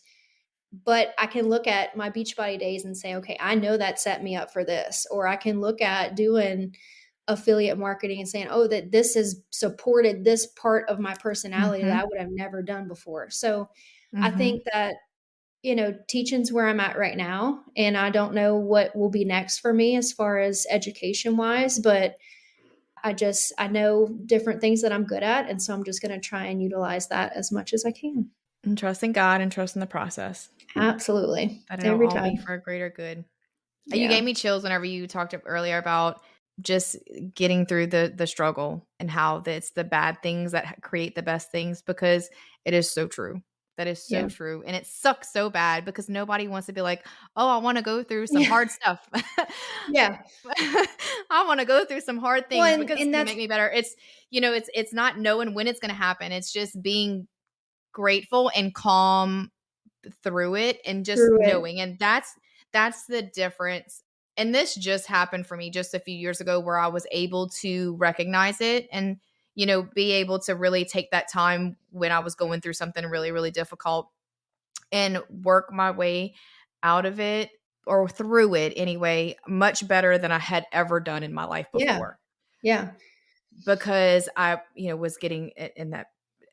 but I can look at my Beachbody days and say, okay, I know that set me up for this. Or I can look at doing affiliate marketing and saying, oh, that this has supported this part of my personality that Hmm. I would have never done before. So I Hmm. think that, teaching's where I'm at right now. And I don't know what will be next for me as far as education wise, but I know different things that I'm good at. And so I'm just going to try and utilize that as much as I can. And trusting God and trusting the process, Absolutely. that it'll Every all time. be for a greater good. You Yeah. gave me chills whenever you talked earlier about just getting through the struggle, and how it's the bad things that create the best things, because it is so true. That is so Yeah. true. And it sucks so bad because nobody wants to be like, oh, I want to go through some Yeah. hard stuff. Yeah. I want to go through some hard things Well, because it's and going to that's make me better. It's not knowing when it's going to happen. It's just being grateful and calm through it and just through it. knowing. And that's the difference. And this just happened for me just a few years ago where I was able to recognize it and, be able to really take that time when I was going through something really, really difficult and work my way out of it or through it anyway, much better than I had ever done in my life Yeah. before Yeah. because I, was getting in that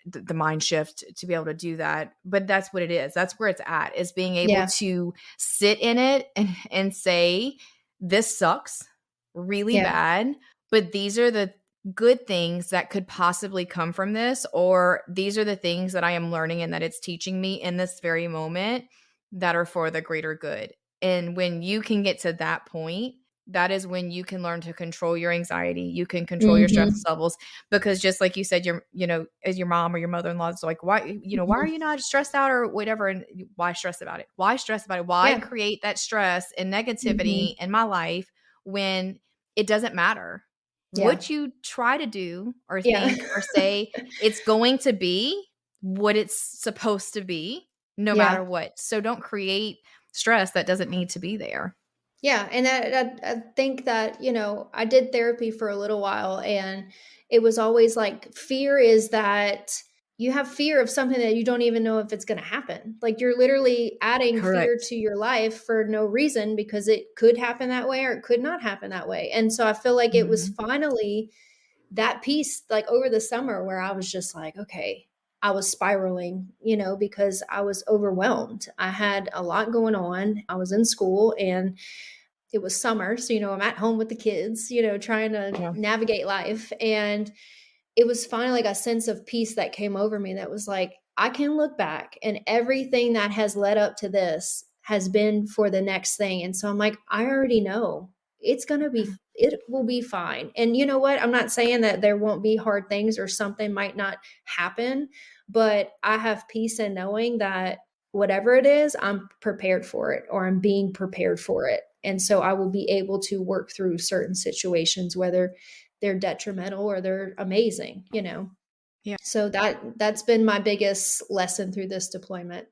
the mind shift to be able to do that. But that's what it is. That's where it's at, is being able Yeah. to sit in it and say, this sucks really Yeah. bad, but these are the good things that could possibly come from this, or these are the things that I am learning and that it's teaching me in this very moment that are for the greater good. And when you can get to that point, that is when you can learn to control your anxiety. You can control your stress Mhm. levels because just like you said, as your mom or your mother-in-law is like, why are Mhm. you not stressed out or whatever? And why stress about it? Why stress about it? Why Yeah. create that stress and negativity Mhm. in my life when it doesn't matter Yeah. what you try to do or Yeah. think or say? It's going to be what it's supposed to be no matter Yeah. what. So don't create stress that doesn't need to be there. Yeah, and I think that, I did therapy for a little while, and it was always like fear is that you have fear of something that you don't even know if it's going to happen. Like you're literally adding fear Correct. to your life for no reason because it could happen that way or it could not happen that way. And so I feel like it was Mhm. finally that piece, like over the summer, where I was just like, okay, I was spiraling, because I was overwhelmed. I had a lot going on. I was in school and it was summer. So, I'm at home with the kids, trying to Yeah. navigate life. And it was finally like a sense of peace that came over me that was like, I can look back and everything that has led up to this has been for the next thing. And so I'm like, I already know it will be fine. And you know what? I'm not saying that there won't be hard things or something might not happen, but I have peace in knowing that whatever it is, I'm prepared for it or I'm being prepared for it. And so I will be able to work through certain situations, whether they're detrimental or they're amazing. Yeah. So that's been my biggest lesson through this deployment.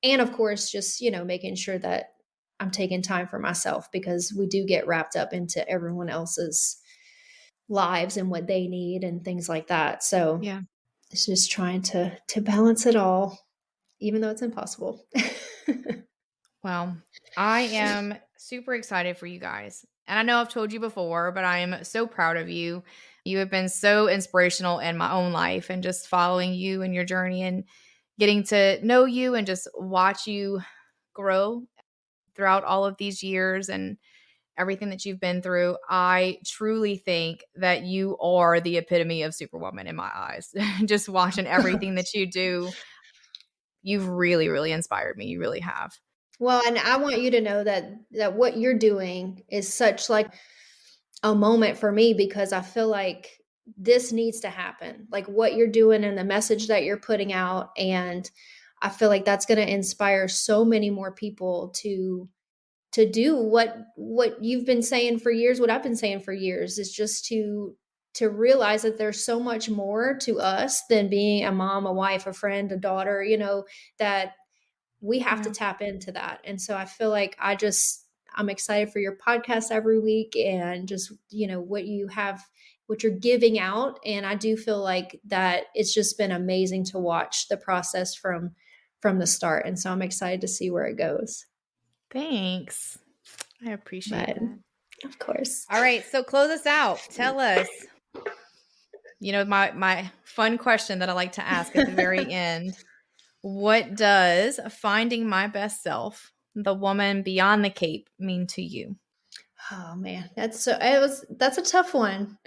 And of course, just, making sure that I'm taking time for myself because we do get wrapped up into everyone else's lives and what they need and things like that. So Yeah. it's just trying to balance it all, even though it's impossible. Well, I am super excited for you guys. And I know I've told you before, but I am so proud of you. You have been so inspirational in my own life and just following you and your journey and getting to know you and just watch you grow throughout all of these years and everything that you've been through. I truly think that you are the epitome of Superwoman in my eyes. Just watching everything that you do, you've really, really inspired me. You really have. Well, and I want you to know that what you're doing is such like a moment for me because I feel like this needs to happen. Like what you're doing and the message that you're putting out, and I feel like that's going to inspire so many more people to do what you've been saying for years, what I've been saying for years, is just to realize that there's so much more to us than being a mom, a wife, a friend, a daughter, that we have to Yeah. tap into that. And so I feel like I'm excited for your podcast every week and just, what you're giving out. And I do feel like that it's just been amazing to watch the process from the start. And so I'm excited to see where it goes. Thanks. I appreciate But that. of course. All right, so close us out. Tell us, my fun question that I like to ask at the very end. What does finding my best self, the woman beyond the cape, mean to you? Oh man, that's a tough one.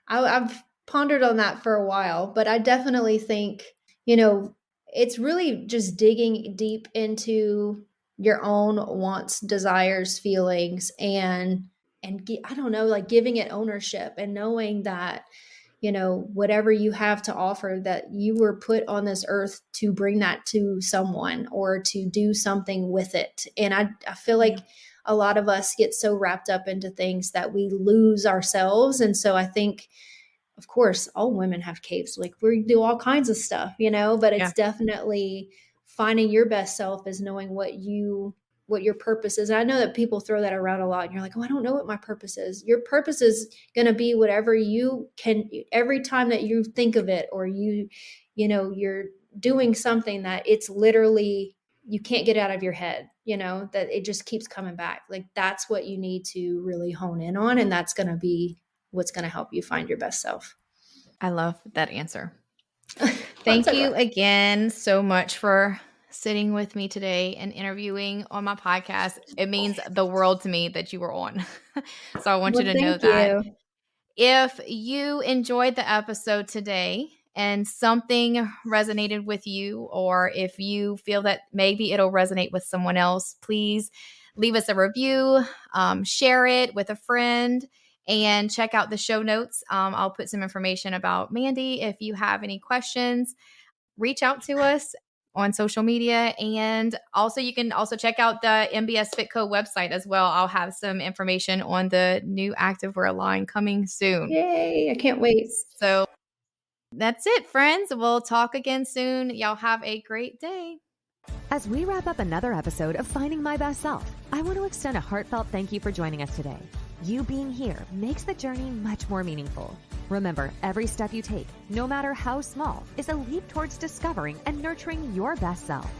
I've pondered on that for a while, but I definitely think, it's really just digging deep into your own wants, desires, feelings, and I don't know, like giving it ownership and knowing that, whatever you have to offer, that you were put on this earth to bring that to someone or to do something with it. And I feel like a lot of us get so wrapped up into things that we lose ourselves. And so I think, of course, all women have caves. Like, we do all kinds of stuff, but it's definitely finding your best self is knowing what your purpose is. And I know that people throw that around a lot and you're like, oh, I don't know what my purpose is. Your purpose is going to be whatever you can, every time that you think of it, or you're doing something that it's literally, you can't get out of your head, that it just keeps coming back. Like, that's what you need to really hone in on. And that's going to be what's going to help you find your best self. I love that answer. Thank you again so much for sitting with me today and interviewing on my podcast. It means the world to me that you were on. So I want you to know that. If you enjoyed the episode today and something resonated with you, or if you feel that maybe it'll resonate with someone else, please leave us a review, share it with a friend, and check out the show notes. I'll put some information about Mandy. If you have any questions, reach out to us on social media. And also, you can also check out the MBS Fitco website as well. I'll have some information on the new activewear line coming soon. Yay, I can't wait. So that's it, friends. We'll talk again soon. Y'all have a great day. As we wrap up another episode of Finding My Best Self, I want to extend a heartfelt thank you for joining us today. You being here makes the journey much more meaningful. Remember, every step you take, no matter how small, is a leap towards discovering and nurturing your best self.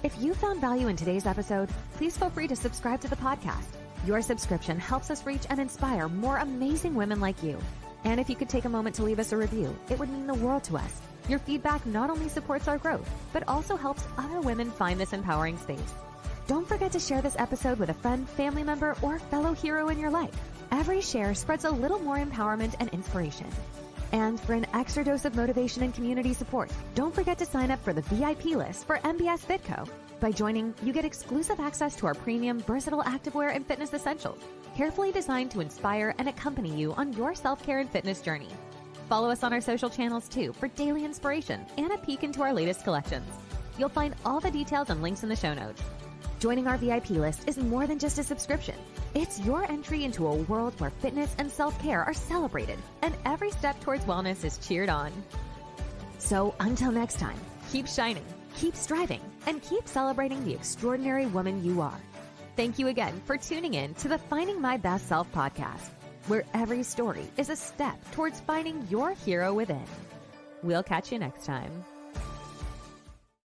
If you found value in today's episode, please feel free to subscribe to the podcast. Your subscription helps us reach and inspire more amazing women like you. And if you could take a moment to leave us a review, it would mean the world to us. Your feedback not only supports our growth, but also helps other women find this empowering space. Don't forget to share this episode with a friend, family member, or fellow hero in your life. Every share spreads a little more empowerment and inspiration. And for an extra dose of motivation and community support, don't forget to sign up for the VIP list for MBS Fitco. By joining, you get exclusive access to our premium, versatile activewear and fitness essentials, carefully designed to inspire and accompany you on your self-care and fitness journey. Follow us on our social channels too for daily inspiration and a peek into our latest collections. You'll find all the details and links in the show notes. Joining our VIP list is more than just a subscription. It's your entry into a world where fitness and self-care are celebrated and every step towards wellness is cheered on. So until next time, keep shining, keep striving, and keep celebrating the extraordinary woman you are. Thank you again for tuning in to the Finding My Best Self podcast, where every story is a step towards finding your hero within. We'll catch you next time.